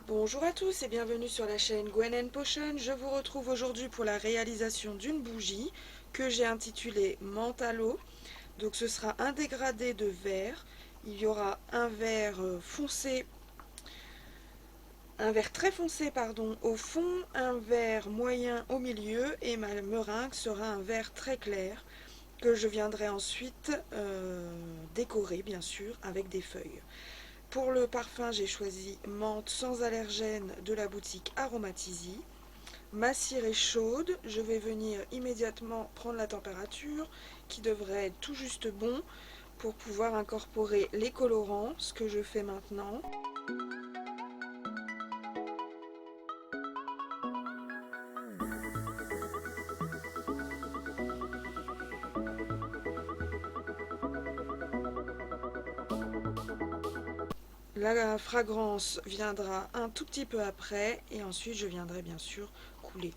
Bonjour à tous et bienvenue sur la chaîne Gwen & Potion. Je vous retrouve aujourd'hui pour la réalisation d'une bougie que j'ai intitulée Menthe à l'eau. Donc ce sera un dégradé de vert. Il y aura un vert foncé, un vert très foncé au fond, un vert moyen au milieu et ma meringue sera un vert très clair que je viendrai ensuite décorer bien sûr avec des feuilles. Pour le parfum, j'ai choisi menthe sans allergène de la boutique Aromatisi. Ma cire est chaude, je vais venir immédiatement prendre la température qui devrait être tout juste bon pour pouvoir incorporer les colorants, ce que je fais maintenant. La fragrance viendra un tout petit peu après et ensuite je viendrai bien sûr couler.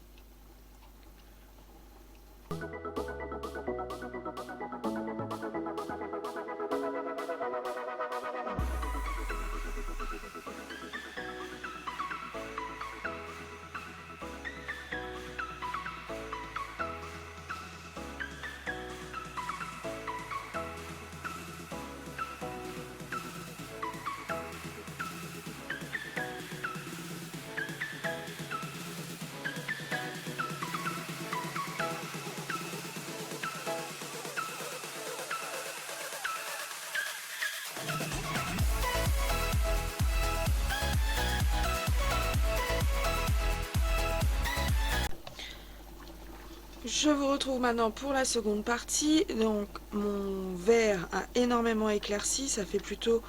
Je vous retrouve maintenant pour la seconde partie. Donc mon verre a énormément éclairci, ça fait plutôt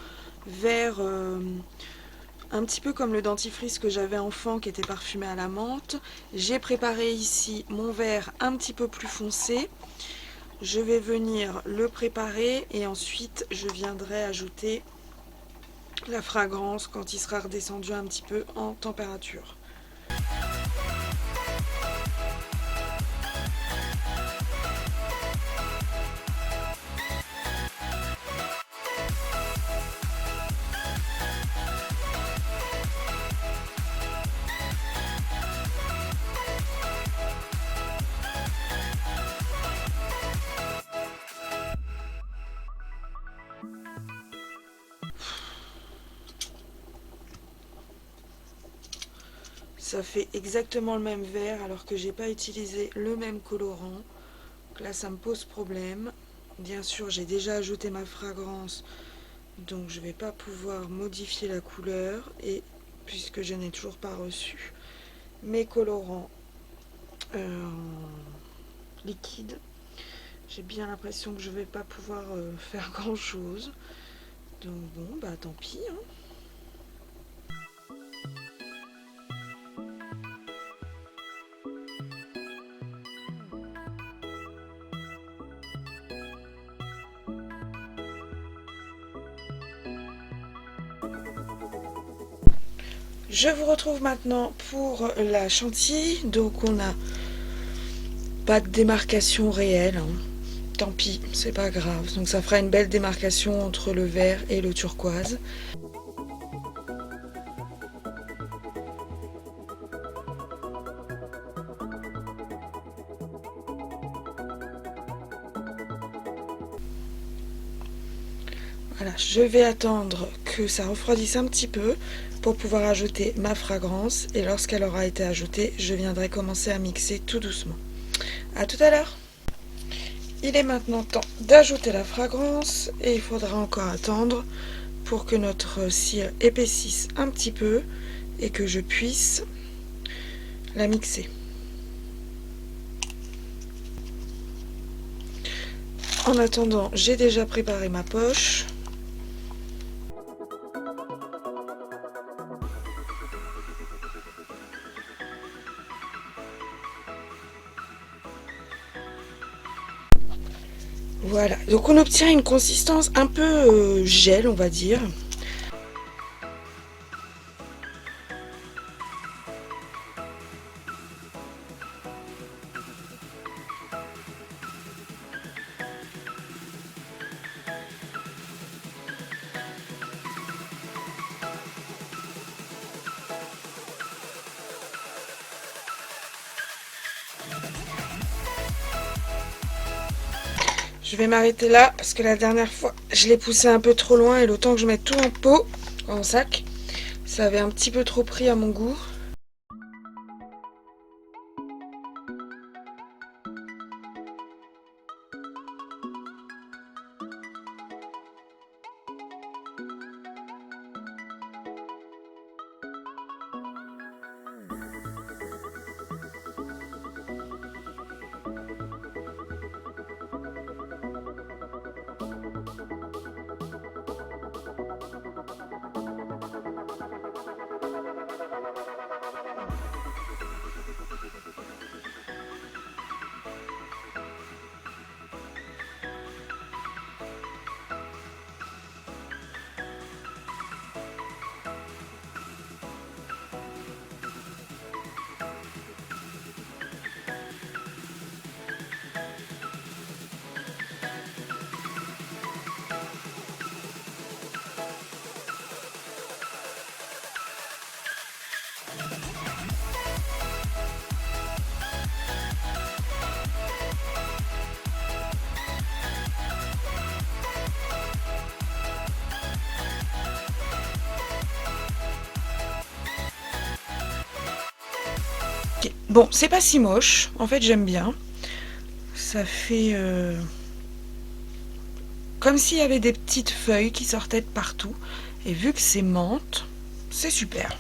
vert un petit peu comme le dentifrice que j'avais enfant qui était parfumé à la menthe. J'ai préparé ici mon verre un petit peu plus foncé. Je vais venir le préparer et ensuite je viendrai ajouter la fragrance quand il sera redescendu un petit peu en température. Ça fait exactement le même verre alors que j'ai pas utilisé le même colorant. Donc là ça me pose problème. Bien sûr j'ai déjà ajouté ma fragrance, donc je vais pas pouvoir modifier la couleur et puisque je n'ai toujours pas reçu mes colorants en liquide, j'ai bien l'impression que je vais pas pouvoir faire grand chose. Donc bon bah tant pis hein. Je vous retrouve maintenant pour la chantilly. Donc on n'a pas de démarcation réelle, hein. Tant pis, c'est pas grave. Donc ça fera une belle démarcation entre le vert et le turquoise. Voilà, je vais attendre que ça refroidisse un petit peu pour pouvoir ajouter ma fragrance. Et lorsqu'elle aura été ajoutée, je viendrai commencer à mixer tout doucement. A tout à l'heure. Il est maintenant temps d'ajouter la fragrance et il faudra encore attendre pour que notre cire épaississe un petit peu et que je puisse la mixer. En attendant, j'ai déjà préparé ma poche. Voilà, donc on obtient une consistance un peu gel, on va dire. Je vais m'arrêter là parce que la dernière fois, je l'ai poussé un peu trop loin et le temps que je mette tout en pot, en sac, ça avait un petit peu trop pris à mon goût. Ok. Bon, c'est pas si moche, en fait j'aime bien. Ça fait comme s'il y avait des petites feuilles qui sortaient de partout. Et vu que c'est menthe, c'est super.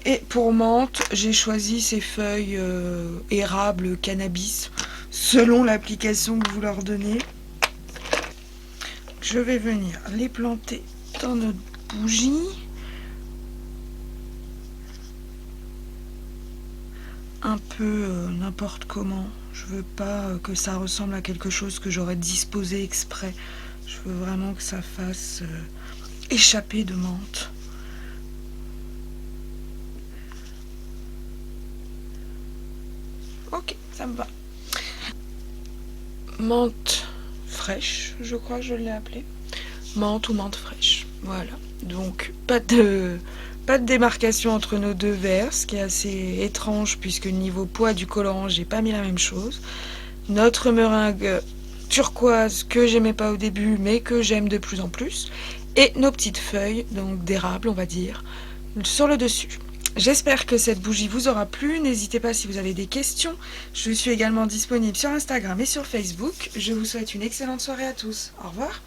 Et pour menthe, j'ai choisi ces feuilles érable cannabis selon l'application que vous leur donnez. Je vais venir les planter dans notre bougie. Un peu n'importe comment. Je veux pas que ça ressemble à quelque chose que j'aurais disposé exprès. Je veux vraiment que ça fasse échapper de menthe. Ok, ça me va. Menthe fraîche, je crois que je l'ai appelée. Menthe ou menthe fraîche. Voilà. Donc pas de démarcation entre nos deux verres, ce qui est assez étrange puisque niveau poids du colorant, j'ai pas mis la même chose. Notre meringue turquoise que j'aimais pas au début mais que j'aime de plus en plus. Et nos petites feuilles, donc d'érable on va dire, sur le dessus. J'espère que cette bougie vous aura plu. N'hésitez pas si vous avez des questions. Je suis également disponible sur Instagram et sur Facebook. Je vous souhaite une excellente soirée à tous. Au revoir.